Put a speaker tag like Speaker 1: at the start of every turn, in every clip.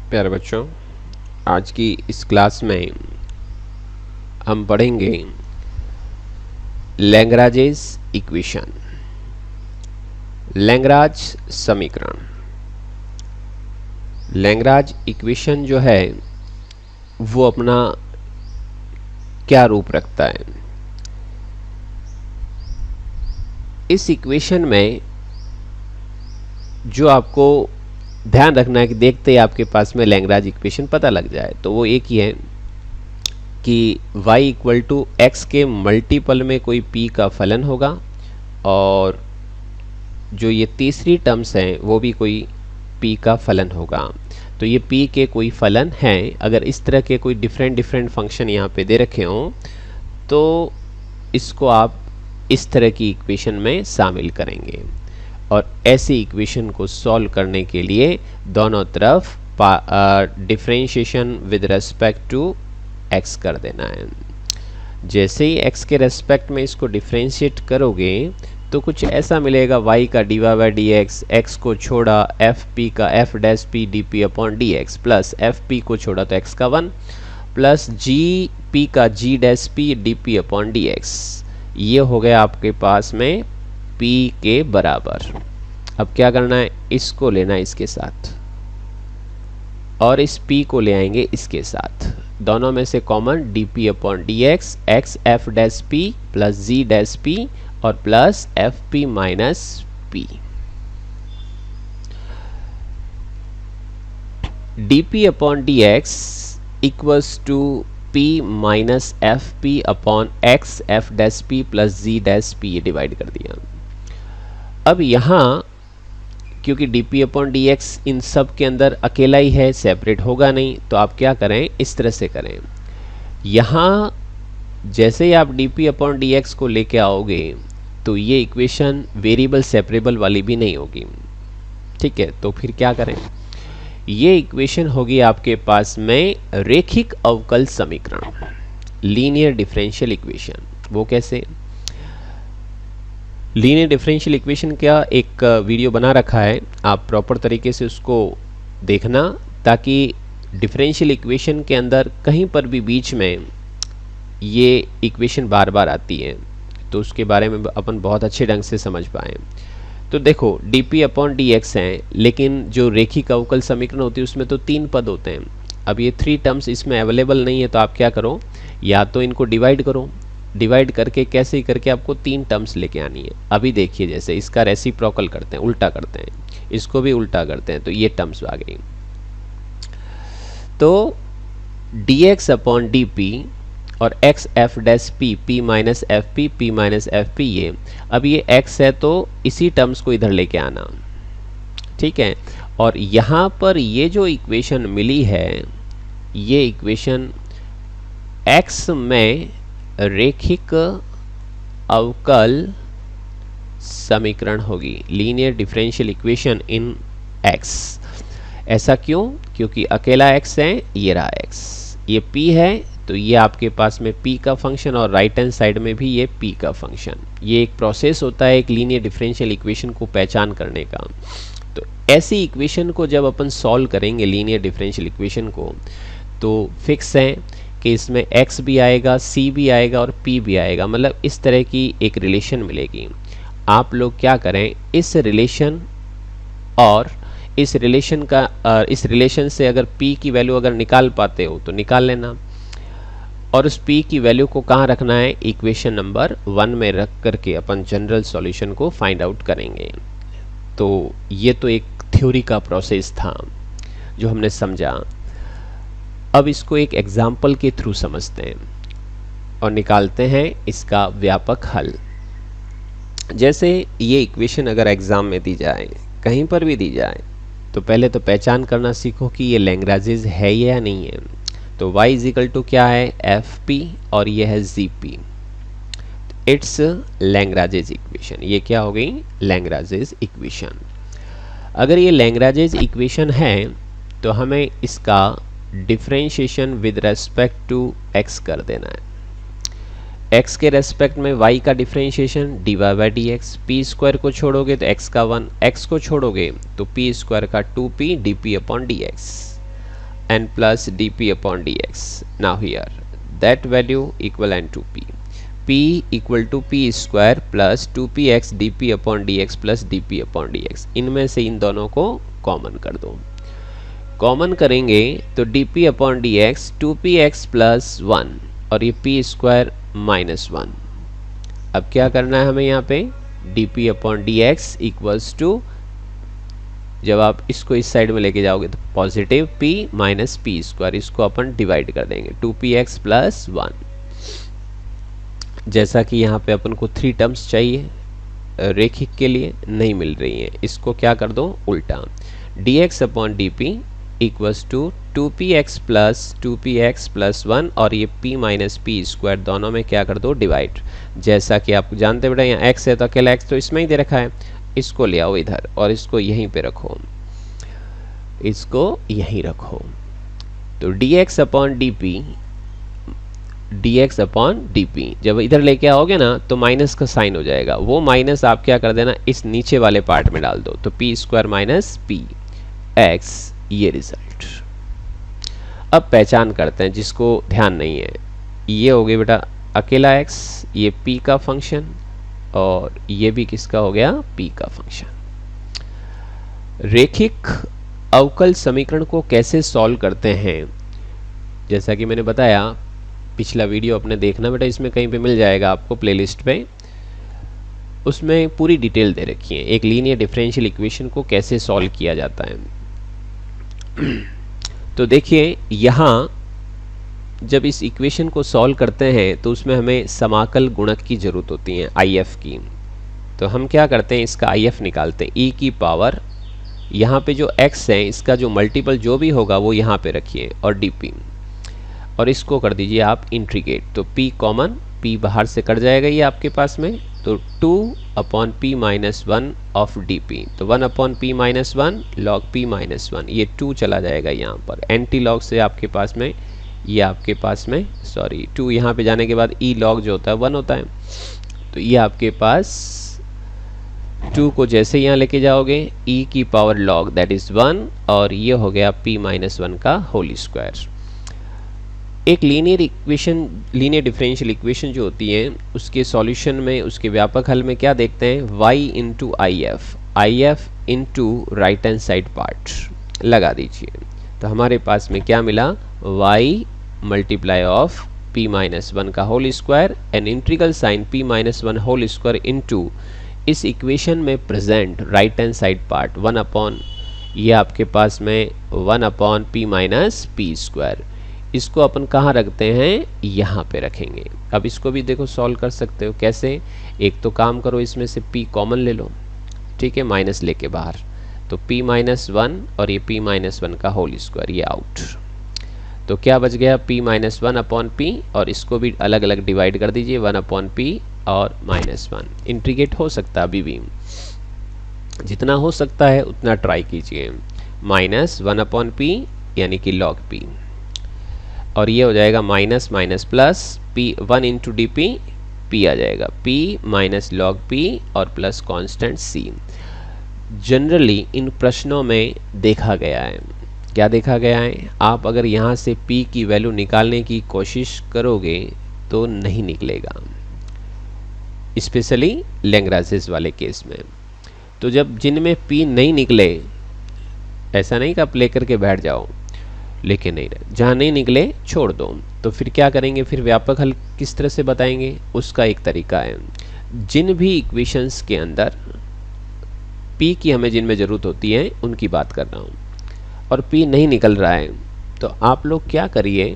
Speaker 1: प्यारे बच्चों, आज की इस क्लास में हम पढ़ेंगे लैग्रांजेस इक्वेशन, लैग्रांज समीकरण। लैग्रांज इक्वेशन जो है वो अपना क्या रूप रखता है। इस इक्वेशन में जो आपको ध्यान रखना है कि देखते ही आपके पास में लैग्रांज इक्वेशन पता लग जाए, तो वो एक ही है कि y इक्वल टू एक्स के मल्टीपल में कोई p का फलन होगा और जो ये तीसरी टर्म्स हैं वो भी कोई p का फलन होगा। तो ये p के कोई फलन हैं। अगर इस तरह के कोई डिफरेंट फंक्शन यहाँ पे दे रखे हों तो इसको आप इस तरह की इक्वेशन में शामिल करेंगे और ऐसी इक्वेशन को सॉल्व करने के लिए दोनों तरफ differentiation with respect to x कर देना है। जैसे ही x के रेस्पेक्ट में इसको डिफरेंशिएट करोगे तो कुछ ऐसा मिलेगा, y का dy by D x, x को छोड़ा एफ पी का F dash P D P upon D x, plus F P को छोड़ा तो x का 1 प्लस जी पी का G dash P D P upon D X. ये हो गया आपके पास में p के बराबर। अब क्या करना है, इसको लेना है इसके साथ और इस p को ले आएंगे इसके साथ। दोनों में से common D P upon D X, X F dash P plus G dash P और plus F P minus P. D P upon D X equals to p minus F P upon X F dash P plus G dash P, ये divide कर दिया। अब यहाँ क्योंकि dp upon dx इन सब के अंदर अकेला ही है, सेपरेट होगा नहीं, तो आप क्या करें, इस तरह से करें। यहाँ जैसे ही आप dp अपॉन dx को लेके आओगे तो ये इक्वेशन वेरिएबल सेपरेबल वाली भी नहीं होगी। ठीक है, तो फिर क्या करें, ये इक्वेशन होगी आपके पास में रेखिक अवकल समीकरण, लीनियर डिफरेंशियल इक्वेशन। वो कैसे? लीनियर डिफरेंशियल इक्वेशन का एक वीडियो बना रखा है, आप प्रॉपर तरीके से उसको देखना, ताकि डिफरेंशियल इक्वेशन के अंदर कहीं पर भी बीच में ये इक्वेशन बार बार आती है तो उसके बारे में अपन बहुत अच्छे ढंग से समझ पाएँ। तो देखो dp अपॉन dx हैं, लेकिन जो रेखिक अवकल समीकरण होती है उसमें तो 3 पद होते हैं। अब ये 3 टर्म्स इसमें अवेलेबल नहीं है, तो आप क्या करो, या तो इनको डिवाइड करो, डिवाइड करके कैसे ही करके आपको 3 टर्म्स लेके आनी है। अभी देखिए, जैसे इसका रेसिप्रोकल करते हैं, उल्टा करते हैं, इसको भी उल्टा करते हैं, तो ये टर्म्स आ गई। तो dx अपॉन dp और x f dash p, p minus F P, p minus F P, ये अब ये x है तो इसी टर्म्स को इधर लेके आना। ठीक है, और यहाँ पर ये जो इक्वेशन मिली है, ये इक्वेशन x में रेखिक अवकल समीकरण होगी, linear differential equation in x। ऐसा क्यों? क्योंकि अकेला x है, ये रहा x, ये p है, तो ये आपके पास में p का फंक्शन और राइट हैंड साइड में भी ये p का फंक्शन। ये एक प्रोसेस होता है एक लीनियर डिफरेंशियल इक्वेशन को पहचान करने का। तो ऐसी इक्वेशन को जब अपन सॉल्व करेंगे लीनियर डिफरेंशियल इक्वेशन को, तो फिक्स है कि इसमें x भी आएगा, c भी आएगा और p भी आएगा, मतलब इस तरह की एक रिलेशन मिलेगी। आप लोग क्या करें, इस रिलेशन और इस रिलेशन से अगर p की वैल्यू अगर निकाल पाते हो तो निकाल लेना, और उस p की वैल्यू को कहाँ रखना है, इक्वेशन नंबर 1 में रख करके अपन जनरल सॉल्यूशन को फाइंड आउट करेंगे। तो ये तो एक थ्योरी का प्रोसेस था जो हमने समझा। अब इसको एक एग्जाम्पल के थ्रू समझते हैं और निकालते हैं इसका व्यापक हल। जैसे ये इक्वेशन अगर एग्जाम में दी जाए, कहीं पर भी दी जाए, तो पहले तो पहचान करना सीखो कि ये लैग्रांजेस है या नहीं है। तो y इज इक्वल टू क्या है, एफ पी, और ये है G P, it's Lagrange's equation. ये क्या हो गई, लैग्रांजेस इक्वेशन। अगर ये लैग्रांजेस इक्वेशन है तो हमें इसका differentiation with respect to x कर देना है। x के रेस्पेक्ट में y का differentiation dy by D x, P square को छोड़ोगे तो x का 1, x को छोड़ोगे तो p स्क्वायर का 2p dp upon dx। n plus dp upon dx. Now here that value equivalent to p. p equal to p square plus 2px dp upon dx plus dp upon dx. इनमें से इन दोनों को common कर दो. Common करेंगे तो dp upon dx 2px plus 1 और ये p स्क्वायर माइनस 1. अब क्या करना है हमें यहाँ पे, dp upon dx equals to, जब आप इसको इस साइड में लेके जाओगे तो positive p minus p square, इसको अपन डिवाइड कर देंगे 2px प्लस 1. जैसा कि यहाँ पे अपन को 3 टर्म्स चाहिए रेखिक के लिए, नहीं मिल रही हैं, इसको क्या कर दो उल्टा, dx upon dp equals to 2px plus 1 और ये p माइनस पी स्क्वायर दोनों में क्या कर दो डिवाइड. जैसा कि आप जानते बेटा यहाँ x है तो अकेला x तो इसमें ही दे रखा है, इसको ले आओ इधर और इसको यहीं पे रखो, इसको यहीं रखो. तो dx अपॉन dp जब इधर लेके आओगे ना तो माइनस का साइन हो जाएगा, वो माइनस आप क्या कर देना इस नीचे वाले पार्ट में डाल दो, तो p square minus P x, ये रिजल्ट. अब पहचान करते हैं जिसको ध्यान नहीं है, ये हो गया बेटा अकेला x, ये p का फंक्शन और ये भी किसका हो गया p का फंक्शन. रेखिक अवकल समीकरण को कैसे सॉल्व करते हैं, जैसा कि मैंने बताया, पिछला वीडियो अपने देखना बेटा, इसमें कहीं पे मिल जाएगा आपको प्लेलिस्ट पे, उसमें पूरी डिटेल दे रखी है एक लीनियर डिफरेंशियल इक्वेशन को कैसे सॉल्व किया जाता है. तो देखिए यहाँ जब इस इक्वेशन को सॉल्व करते हैं तो उसमें हमें समाकल गुणक की जरूरत होती है IF की. तो हम क्या करते हैं, इसका IF निकालते हैं, e की पावर यहाँ पे जो x है इसका जो मल्टीपल जो भी होगा वो यहाँ पे रखिए और dp, और इसको कर दीजिए आप इंट्रीगेट. तो p कॉमन, p बाहर से कट जाएगा ये आपके पास में, तो 2 upon p minus 1 of dp, तो 1 upon p minus 1 log p minus 1, ये 2 चला जाएगा यहाँ पर, एंटी लॉग से आपके पास में, ये आपके पास में सॉरी 2 यहाँ पे जाने के बाद e लॉग जो होता है 1 होता है, तो ये आपके पास 2 को जैसे यहाँ लेके जाओगे e की पावर लॉग दैट इज 1 और ये हो गया p माइनस 1 का होल स्क्वायर. एक linear equation, linear differential equation जो होती है उसके सॉल्यूशन में, उसके व्यापक हल में क्या देखते हैं, y into IF into right hand side part लगा दीजिए. तो हमारे पास में क्या मिला, y multiply of p minus 1 का whole square and integral sign p minus 1 whole square into इस इक्वेशन में present right hand side part 1 upon, ये आपके पास में 1 upon p minus p square. इसको अपन कहाँ रखते हैं, यहाँ पे रखेंगे. अब इसको भी देखो सॉल्व कर सकते हो कैसे, एक तो काम करो इसमें से p कॉमन ले लो, ठीक है, माइनस लेके बाहर, तो p माइनस 1 और ये p माइनस 1 का होल स्क्वायर, ये आउट. तो क्या बच गया, p माइनस 1 अपॉन p, और इसको भी अलग अलग डिवाइड कर दीजिए 1 अपॉन p और माइनस 1. इंटीग्रेट हो सकता है अभी भी, जितना हो सकता है उतना ट्राई कीजिए. माइनस 1 अपॉन p यानी कि लॉग p, और ये हो जाएगा minus minus plus p 1 into D p आ जाएगा p माइनस लॉग p और plus constant c. Generally in प्रश्नों में देखा गया है, क्या देखा गया है, आप अगर यहाँ से p की वैल्यू निकालने की कोशिश करोगे तो नहीं निकलेगा, स्पेशली लैग्रांज वाले केस में. तो जब जिनमें p नहीं निकले, ऐसा नहीं कि आप लेकर के बैठ जाओ, लेके नहीं रहे, जहाँ नहीं निकले छोड़ दो. तो फिर क्या करेंगे, फिर व्यापक हल किस तरह से बताएंगे, उसका एक तरीका है, जिन भी इक्वेशंस के अंदर p की हमें जिनमें ज़रूरत होती है उनकी बात कर रहा हूँ, और p नहीं निकल रहा है, तो आप लोग क्या करिए,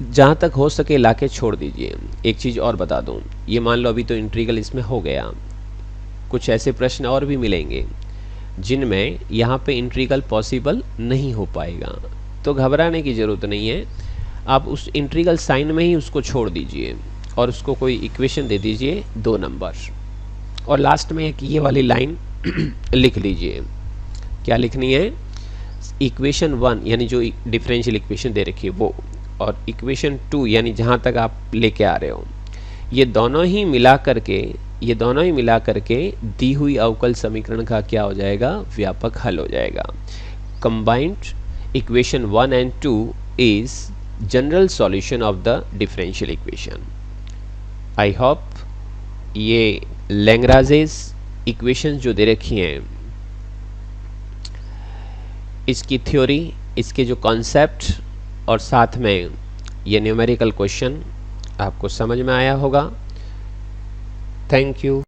Speaker 1: जहाँ तक हो सके लाके छोड़ दीजिए. एक चीज़ और बता दूँ, ये मान लो अभी तो इंटीग्रल इसमें हो गया, कुछ ऐसे प्रश्न और भी मिलेंगे जिनमें यहाँ पे इंटीग्रल पॉसिबल नहीं हो पाएगा, तो घबराने की ज़रूरत नहीं है. आप उस इंटीग्रल साइन में ही उसको छोड़ दीजिए और उसको कोई इक्वेशन दे दीजिए 2 नंबर, और लास्ट में एक ये वाली लाइन लिख लीजिए. क्या लिखनी है, इक्वेशन 1 यानी जो डिफरेंशियल इक्वेशन दे रखी है वो, और इक्वेशन 2 यानी जहाँ तक आप लेके आ रहे हो, ये दोनों ही मिला करके दी हुई अवकल समीकरण का क्या हो जाएगा, व्यापक हल हो जाएगा. Combined equation 1 and 2 is general solution of the differential equation. I hope ये लैग्रांजेस इक्वेशन जो दे रखी हैं, इसकी थ्योरी, इसके जो कॉन्सेप्ट और साथ में ये न्यूमेरिकल क्वेश्चन आपको समझ में आया होगा। Thank you.